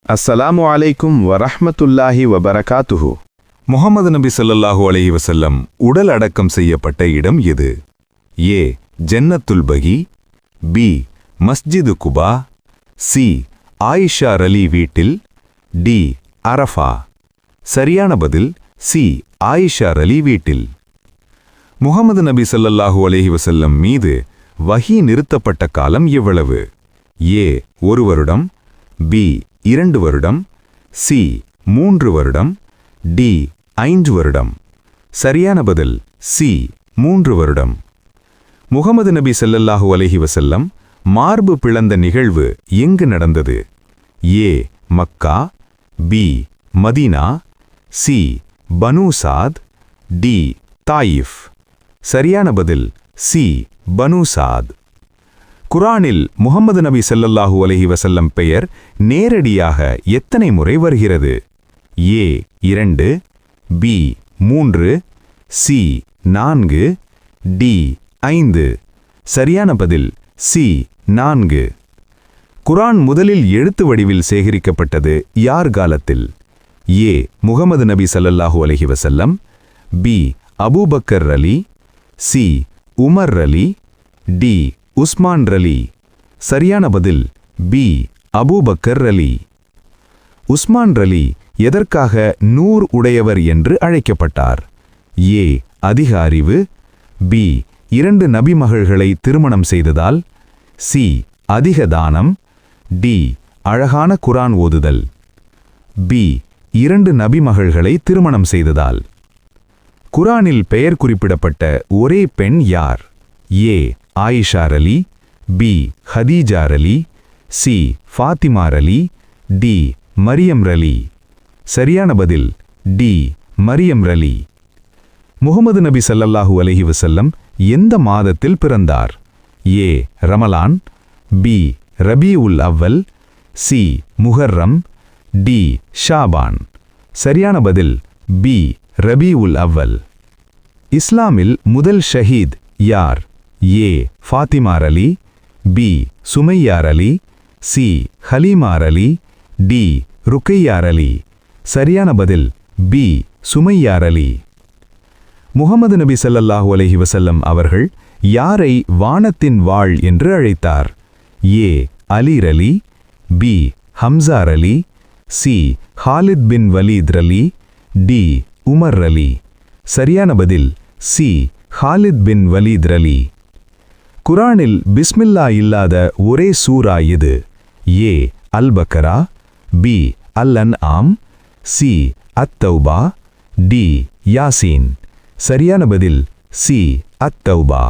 அஸ்ஸலாமு அலைக்கும் வரஹ்மத்துல்லாஹி வபரகாத்துஹு. முஹம்மது நபி ஸல்லல்லாஹு அலைஹி வஸல்லம் உடல் அடக்கம் செய்யப்பட்ட இடம் எது? ஏ ஜன்னத்துல் பகி, பி மஸ்ஜிது குபா, சி ஆயிஷா ரலி வீட்டில், டி அரஃபா. சரியான பதில் சி ஆயிஷா ரலி வீட்டில். முஹம்மது நபி ஸல்லல்லாஹு அலைஹி வஸல்லம் மீது வஹி நிறுத்தப்பட்ட காலம் எவ்வளவு? ஏ 1 வருடம், பி 2 வருடம், சி 3 வருடம், டி 5 வருடம். சரியான பதில் சி 3 வருடம். முஹம்மது நபி ஸல்லல்லாஹு அலைஹி வஸல்லம் மார்பு பிளந்த நிகழ்வு எங்கு நடந்தது? ஏ Mecca, B Medina, C Banu சாத், டி தாயிஃப். சரியான பதில் சி பனூ சாத். குர்ஆனில் முஹம்மது நபி ஸல்லல்லாஹு அலைஹி வஸல்லம் பெயர் நேரடியாக எத்தனை முறை வருகிறது? ஏ 2, பி 3, சி 4, டி 5. சரியான பதில் சி 4. குர்ஆன் முதலில் எழுத்து வடிவில் சேகரிக்கப்பட்டது யார் காலத்தில்? ஏ முஹம்மது நபி ஸல்லல்லாஹு அலைஹி வஸல்லம், பி அபூபக்கர் ரலி, சி உமர் ரலி, டி உஸ்மான் ரலி. சரியான பதில் பி அபூபக்கர் ரலி. உஸ்மான் ரலி எதற்காக நூர் உடையவர் என்று அழைக்கப்பட்டார்? ஏ அதிக அறிவு, பி 2 நபிமகள்களை திருமணம் செய்ததால், சி அதிக தானம், டி அழகான குர்ஆன் ஓதுதல். பி 2 நபிமகள்களை திருமணம் செய்ததால். குர்ஆனில் பெயர் குறிப்பிடப்பட்ட ஒரே பெண் யார்? ஏ ஆயிஷா ரலி, பி ஹதீஜா ரலி, சி ஃபாத்திமா ரலி, டி மரியம் ரலி. சரியான பதில் டி மரியம் ரலி. முஹம்மது நபி ஸல்லல்லாஹு அலைஹி வஸல்லம் எந்த மாதத்தில் பிறந்தார்? ஏ ரமலான், பி ரபீஉல் அவ்வல், சி முஹர்ரம், டி ஷாபான். சரியான பதில் பி ரபீஉல் அவ்வல். இஸ்லாமில் முதல் ஷஹீத் யார்? ஏ ஃபாத்திமா ரலி, பி சுமையா ரலி, சி ஹலீமா ரலி, டி ருக்கையா ரலி. சரியான பதில் பி சுமையா ரலி. முஹம்மது நபி ஸல்லல்லாஹு அலைஹி வஸல்லம் அவர்கள் யாரை வானத்தின் வாள் என்று அழைத்தார்? ஏ அலி ரலி, பி ஹம்சா ரலி, சி ஹாலித் பின் வலீத் ரலி, டி உமர் ரலி. சரியான பதில் சி ஹாலித் பின் வலீத் ரலி. குர்ஆனில் பிஸ்மில்லா இல்லாத ஒரே சூரா எது? ஏ அல் பக்கரா, பி அல் அன்ஆம், சி அத்-தௌபா, டி யாசீன். சரியான பதில் சி அத்-தௌபா.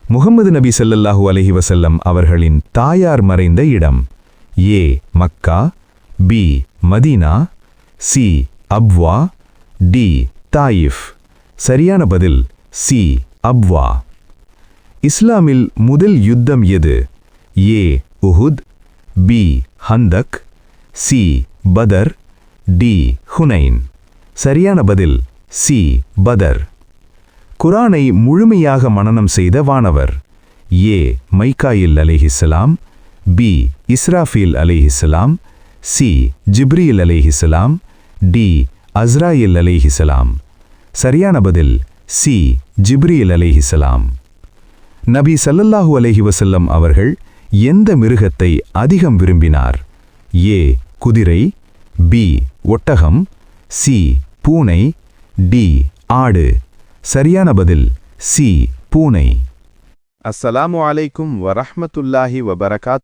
முஹம்மது நபி ஸல்லல்லாஹு அலைஹி வஸல்லம் அவர்களின் தாயார் மறைந்த இடம்? A Mecca, B Medina, C Abwa, D Taif. சரியான பதில் சி அப்வா. இஸ்லாமில் முதல் யுத்தம் எது? A Uhud, B Khandaq, C Badr, D Hunain. சரியான பதில் சி பதர். குர்ஆனை முழுமையாக மனனம் செய்த வானவர்? ஏ மைகாயில் அலைஹிஸ்ஸலாம், பி இஸ்ராஃபீல் அலைஹிஸ்ஸலாம், சி ஜிப்ரீல் அலைஹிஸ்ஸலாம், டி அஸ்ராயில் அலைஹிஸ்ஸலாம். சரியான பதில் சி ஜிப்ரீல் அலைஹிஸ்ஸலாம். நபி ஸல்லல்லாஹு அலைஹி வஸல்லம் அவர்கள் எந்த மிருகத்தை அதிகம் விரும்பினார்? ஏ குதிரை, பி ஒட்டகம், சி பூனை, டி ஆடு. சரியான பதில் சி பூனை. அஸ்ஸலாமு அலைக்கும் வரஹ்மத்துல்லாஹி வபரகாத்துஹு.